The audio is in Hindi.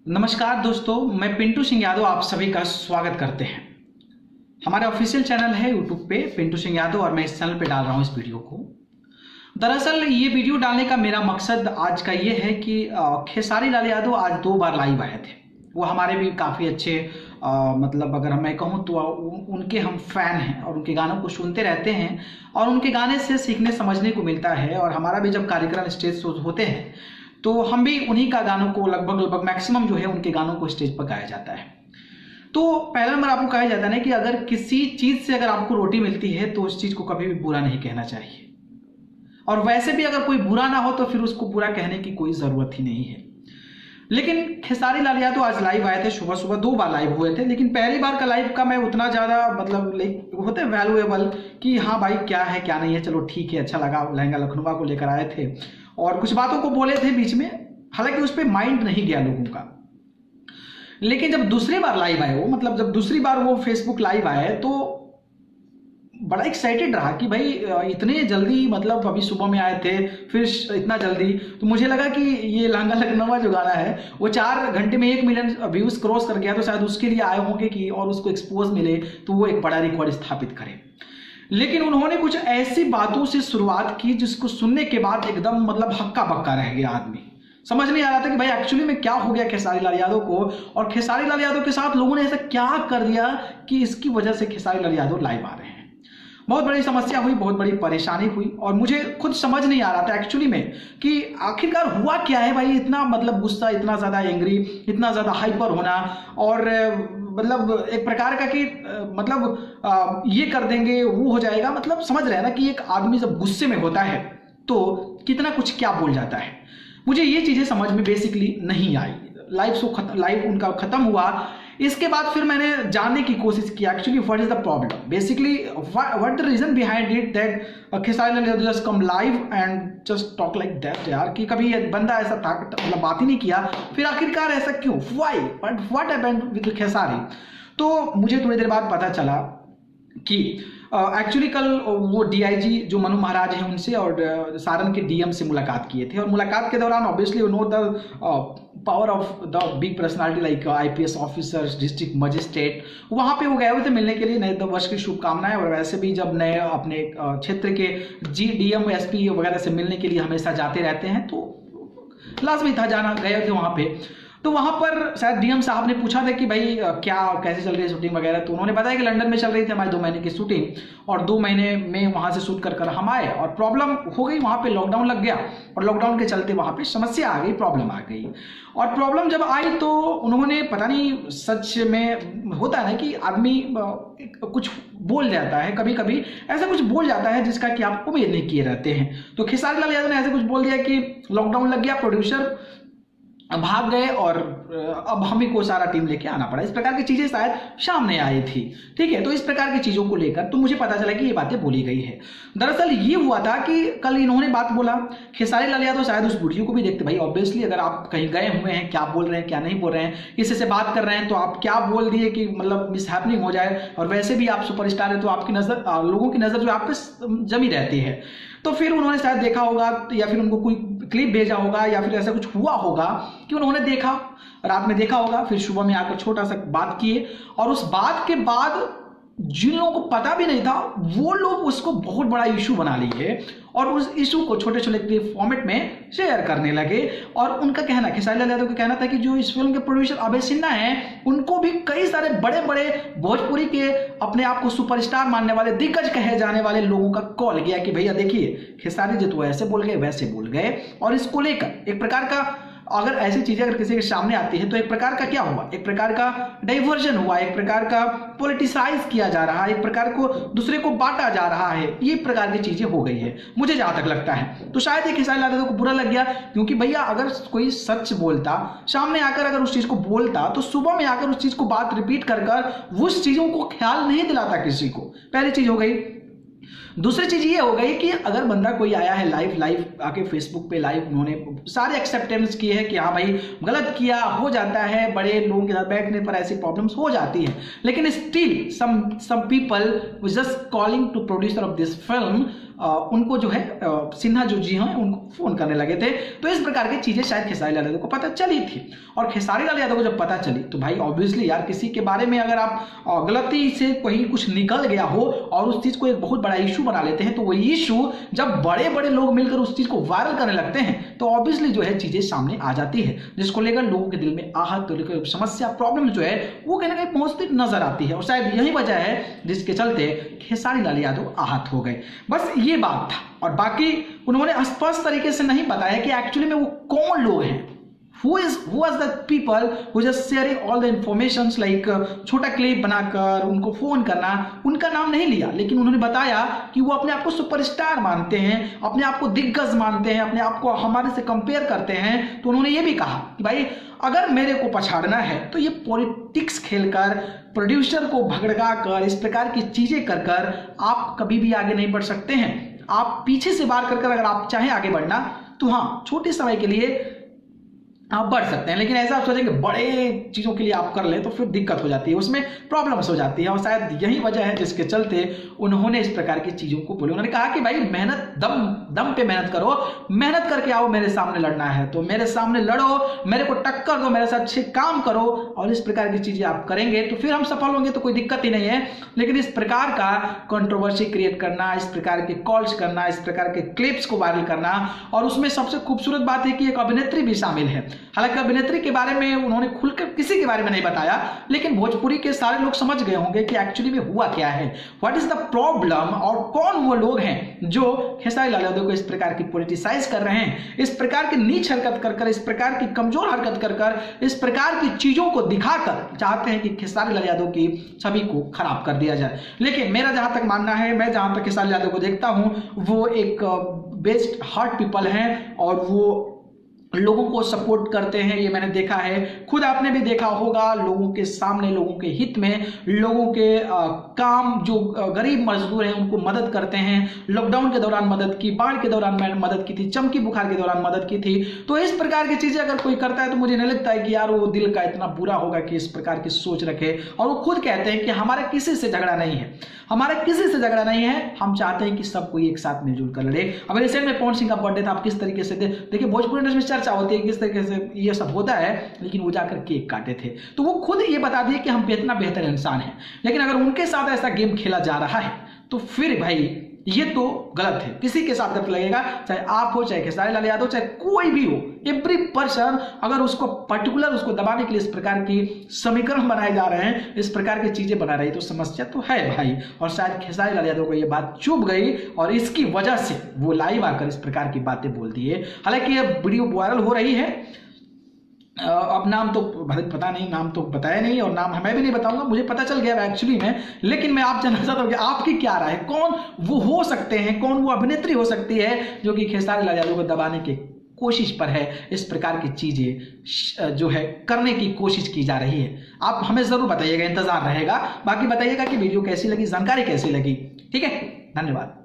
नमस्कार दोस्तों, मैं पिंटू सिंह यादव आप सभी का स्वागत करते हैं। हमारे ऑफिशियल चैनल है यूट्यूब पे पिंटू सिंह यादव और मैं इस चैनल पे डाल रहा हूँ इस वीडियो को। दरअसल ये वीडियो डालने का मेरा मकसद आज का ये है कि खेसारी लाल यादव आज 2 बार लाइव आए थे। वो हमारे भी काफ़ी अच्छे मतलब अगर मैं कहूँ तो उनके हम फैन हैं और उनके गानों को सुनते रहते हैं और उनके गाने से सीखने समझने को मिलता है। और हमारा भी जब कार्यक्रम स्टेज शो होते हैं तो हम भी उन्हीं का गानों को लगभग मैक्सिमम जो है उनके गानों को स्टेज पर गाया जाता है। तो पहला नंबर आपको कहा जाता है ना कि अगर किसी चीज़ से अगर आपको रोटी मिलती है तो उस चीज़ को कभी भी बुरा नहीं कहना चाहिए, और वैसे भी अगर कोई बुरा ना हो तो फिर उसको बुरा कहने की कोई ज़रूरत ही नहीं है। लेकिन खेसारी लाल यादव आज लाइव आए थे, सुबह सुबह 2 बार लाइव हुए थे। लेकिन पहली बार का लाइव का मैं उतना ज़्यादा मतलब होते वैल्यूएबल कि हाँ भाई क्या है क्या नहीं है, चलो ठीक है, अच्छा लगा। लहंगा लखनऊ को लेकर आए थे और कुछ बातों को बोले थे बीच में, हालांकि उस पर माइंड नहीं गया लोगों का। लेकिन जब दूसरी बार लाइव आए वो, मतलब जब दूसरी बार वो फेसबुक लाइव आए तो बड़ा एक्साइटेड रहा कि भाई इतने जल्दी, मतलब अभी सुबह में आए थे फिर इतना जल्दी। तो मुझे लगा कि ये लहंगा लखनऊ जो गाना है वो 4 घंटे में 1 मिलियन व्यूज क्रॉस कर गया, तो शायद उसके लिए आए होंगे कि और उसको एक्सपोज मिले तो वो एक बड़ा रिकॉर्ड स्थापित करे। लेकिन उन्होंने कुछ ऐसी बातों से शुरुआत की जिसको सुनने के बाद एकदम मतलब हक्का बक्का रह गया आदमी। समझ नहीं आ रहा था कि भाई एक्चुअली में क्या हो गया खेसारी लाल यादव को, और खेसारी लाल यादव के साथ लोगों ने ऐसा क्या कर दिया कि इसकी वजह से खेसारी लाल यादव लाइव आ रहे हैं। बहुत बड़ी समस्या हुई, बहुत बड़ी परेशानी हुई और मुझे खुद समझ नहीं आ रहा था एक्चुअली में कि आखिरकार हुआ क्या है भाई। इतना मतलब गुस्सा, इतना ज़्यादा एंग्री, इतना ज़्यादा हाइपर होना, और मतलब एक प्रकार का कि मतलब ये कर देंगे वो हो जाएगा। मतलब समझ रहे हैं ना कि एक आदमी जब गुस्से में होता है तो कितना कुछ क्या बोल जाता है। मुझे ये चीज़ें समझ में बेसिकली नहीं आई। लाइव उनका ख़त्म हुआ, इसके बाद फिर मैंने जानने की कोशिश की actually what is the problem, basically what the reason behind it that Khesari Lal Yadav just come live and just talk like that. यार कि कभी ये बंदा ऐसा था मतलब बात ही नहीं किया, फिर आखिरकार ऐसा क्यों, why, but what happened with Khesari. तो मुझे थोड़ी देर बाद पता चला कि एक्चुअली कल वो डीआईजी जो मनु महाराज हैं उनसे और सारण के डीएम से मुलाकात किए थे, और मुलाकात के दौरान obviously you know the power of the big personality like IPS officers, district magistrate, वहाँ पे वो गए हुए थे मिलने के लिए। नए वर्ष की शुभकामनाएं। और वैसे भी जब नए अपने क्षेत्र के डीएम एसपी वगैरह से मिलने के लिए हमेशा जाते रहते हैं, तो लाजमी था जाना, गए थे वहाँ पे। तो वहाँ पर शायद डीएम साहब ने पूछा था कि भाई क्या कैसे चल रही है शूटिंग वगैरह, तो उन्होंने बताया कि लंदन में चल रही थी हमारी 2 महीने की शूटिंग, और 2 महीने में वहाँ से शूट कर हम आए और प्रॉब्लम हो गई, वहाँ पे लॉकडाउन लग गया और लॉकडाउन के चलते वहाँ पे समस्या आ गई, प्रॉब्लम आ गई। और प्रॉब्लम जब आई तो उन्होंने पता नहीं, सच में होता है ना कि आदमी कुछ बोल जाता है, कभी कभी ऐसा कुछ बोल जाता है जिसका कि आप उम्मीद नहीं किए रहते हैं। तो खेसारी लाल यादव ने ऐसे कुछ बोल दिया कि लॉकडाउन लग गया, प्रोड्यूसर भाग गए और अब हमें को सारा टीम लेके आना पड़ा। इस प्रकार की चीजें शायद सामने आई थी, ठीक है। तो इस प्रकार की चीजों को लेकर तो मुझे पता चला कि ये बातें बोली गई है। दरअसल ये हुआ था कि कल इन्होंने बात बोला, खेसारी लाल यादव शायद उस वीडियो को भी देखते। भाई ऑब्वियसली अगर आप कहीं गए हुए हैं, क्या बोल रहे हैं क्या नहीं बोल रहे हैं, किसी से बात कर रहे हैं, तो आप क्या बोल दिए कि मतलब मिसहैपनिंग हो जाए, और वैसे भी आप सुपरस्टार है तो आपकी नजर, लोगों की नजर जो आप पे जमी रहती है। तो फिर उन्होंने शायद देखा होगा या फिर उनको कोई क्लिप भेजा होगा या फिर ऐसा कुछ हुआ होगा कि उन्होंने देखा, रात में देखा होगा, फिर सुबह में आकर छोटा सा बात किए, और उस बात के बाद जिन लोगों को पता भी नहीं था वो लोग उसको बहुत बड़ा इशू बना लिए और उस इशू को छोटे छोटे फॉर्मेट में शेयर करने लगे। और उनका कहना, खेसारी लाल यादव का कहना था कि जो इस फिल्म के प्रोड्यूसर अभय सिन्हा हैं उनको भी कई सारे बड़े बड़े भोजपुरी के अपने आप को सुपरस्टार मानने वाले, दिग्गज कहे जाने वाले लोगों का कॉल गया कि भैया देखिए खेसारी जी तो ऐसे बोल गए वैसे बोल गए। और इसको लेकर एक प्रकार का, अगर ऐसी चीजें अगर किसी के सामने आती है तो एक प्रकार का क्या हुआ, एक प्रकार का डाइवर्जन हुआ, एक प्रकार का पॉलिटिसाइज किया जा रहा है, एक प्रकार को दूसरे को बांटा जा रहा है, ये प्रकार की चीजें हो गई है मुझे जहां तक लगता है। तो शायद ये खेसारी लाल यादव को बुरा लग गया, क्योंकि भैया अगर कोई सच बोलता, सामने आकर अगर उस चीज को बोलता, तो सुबह में आकर उस चीज को बात रिपीट कर उस चीजों को ख्याल नहीं दिलाता किसी को। पहली चीज हो गई। दूसरी चीज ये हो गई कि अगर बंदा कोई आया है लाइव आके फेसबुक पे लाइव, उन्होंने सारे एक्सेप्टेंस किए हैं कि हाँ भाई गलत किया, हो जाता है, बड़े लोगों के साथ बैठने पर ऐसी प्रॉब्लम्स हो जाती है, लेकिन still some people just calling to producer of this film उनको जो है सिन्हा जो जी हैं उनको फोन करने लगे थे। तो इस प्रकार की चीजें शायद खेसारी लाल यादव को पता चली थी, और खेसारी लाल यादव को जब पता चली तो भाई ऑब्वियसली यार किसी के बारे में अगर आप गलती से कहीं कुछ निकल गया हो और उस चीज को एक बहुत बड़ा इशू बना लेते हैं, तो वो इशू जब बड़े बड़े लोग मिलकर उस चीज को वायरल करने लगते हैं तो ऑब्वियसली जो है चीजें सामने आ जाती है, जिसको लेकर लोगों के दिल में आहत, समस्या, प्रॉब्लम जो है वो कहीं ना कहीं पहुंचती नजर आती है। और शायद यही वजह है जिसके चलते खेसारी लाल यादव आहत हो गए। बस ये बात था, और बाकी उन्होंने स्पष्ट तरीके से नहीं बताया कि एक्चुअली में वो कौन लोग हैं, who was the people who just sharing all the informations like छोटा क्लिप बनाकर उनको फोन करना, उनका नाम नहीं लिया, लेकिन उन्होंने बताया कि वो अपने आप को सुपरस्टार मानते हैं, अपने आप को दिग्गज मानते हैं, अपने आप को हमारे से कंपेयर करते हैं। तो उन्होंने ये भी कहा कि भाई अगर मेरे को पछाड़ना है तो ये पॉलिटिक्स खेलकर, प्रोड्यूसर को भगड़गा कर, इस प्रकार की चीजें कर कर आप कभी भी आगे नहीं बढ़ सकते हैं। आप पीछे से वार कर अगर आप चाहें आगे बढ़ना तो हाँ छोटे समय के लिए आप बढ़ सकते हैं, लेकिन ऐसा आप सोचेंगे बड़े चीजों के लिए आप कर लें तो फिर दिक्कत हो जाती है, उसमें प्रॉब्लम्स हो जाती है। और शायद यही वजह है जिसके चलते उन्होंने इस प्रकार की चीजों को बोले। उन्होंने कहा कि भाई मेहनत, दम पे मेहनत करो, मेहनत करके आओ, मेरे सामने लड़ना है तो मेरे सामने लड़ो, मेरे को टक्कर दो, मेरे साथ अच्छे काम करो, और इस प्रकार की चीजें आप करेंगे तो फिर हम सफल होंगे, तो कोई दिक्कत ही नहीं है। लेकिन इस प्रकार का कंट्रोवर्सी क्रिएट करना, इस प्रकार के कॉल्स करना, इस प्रकार के क्लिप्स को वायरल करना, और उसमें सबसे खूबसूरत बात है कि एक अभिनेत्री भी शामिल है। हालांकि अभिनेत्री के बारे में उन्होंने खुलकर किसी के बारे में नहीं बताया, लेकिन भोजपुरी के सारे लोग समझ गए होंगे कि एक्चुअली में हुआ क्या है, व्हाट इज द प्रॉब्लम, और कौन वो लोग हैं जो खेसारी लाल यादव को इस प्रकार की पॉलिटिसाइज कर रहे हैं, इस प्रकार की नीच हरकत कर कर, इस प्रकार की कमजोर हरकत कर कर, इस प्रकार की चीजों को दिखाकर चाहते हैं कि खेसारी लाल यादव की छवि को खराब कर दिया जाए। लेकिन मेरा जहां तक मानना है, मैं जहां तक खेसारी यादव को देखता हूं, वो एक बेस्ट हार्ट पीपल हैं और वो लोगों को सपोर्ट करते हैं, ये मैंने देखा है, खुद आपने भी देखा होगा। लोगों के सामने, लोगों के हित में, लोगों के काम, जो गरीब मजदूर हैं उनको मदद करते हैं। लॉकडाउन के दौरान मदद की, बाढ़ के दौरान मैंने मदद की थी, चमकी बुखार के दौरान मदद की थी। तो इस प्रकार की चीजें अगर कोई करता है तो मुझे नहीं लगता है कि यार वो दिल का इतना बुरा होगा कि इस प्रकार की सोच रखे। और वो खुद कहते हैं कि हमारा किसी से झगड़ा नहीं है, हमारा किसी से झगड़ा नहीं है, हम चाहते हैं कि सब कोई एक साथ मिलजुल कर लड़े। अब रिसेंट में पवन सिंह का बर्थडे था, आप किस तरीके से देखिए भोजपुरी इंडस्ट्री में चर्चा होती है किस तरीके से ये सब होता है, लेकिन वो जाकर केक काटे थे। तो वो खुद ये बता दिए कि हम इतना बेहतर इंसान हैं। लेकिन अगर उनके साथ ऐसा गेम खेला जा रहा है तो फिर भाई ये तो गलत है, किसी के साथ गलत लगेगा, चाहे आप हो, चाहे खेसारी लाल यादव, चाहे कोई भी हो। एवरी पर्सन अगर उसको पर्टिकुलर उसको दबाने के लिए इस प्रकार की समीकरण बनाए जा रहे हैं, इस प्रकार की चीजें बना रही, तो समस्या तो है भाई। और शायद खेसारी लाल यादव को ये बात चुभ गई और इसकी वजह से वो लाइव आकर इस प्रकार की बातें बोल दी है। हालांकि ये वीडियो वायरल हो रही है, अब नाम तो पता नहीं, नाम तो बताया नहीं, और नाम मैं भी नहीं बताऊंगा, मुझे पता चल गया एक्चुअली में। लेकिन मैं आप जानना चाहता हूं कि आपकी क्या राय है, कौन वो हो सकते हैं, कौन वो अभिनेत्री हो सकती है जो कि खेसारी लाल यादव को दबाने की कोशिश पर है, इस प्रकार की चीजें जो है करने की कोशिश की जा रही है। आप हमें जरूर बताइएगा, इंतजार रहेगा। बाकी बताइएगा कि वीडियो कैसी लगी, जानकारी कैसी लगी। ठीक है, धन्यवाद।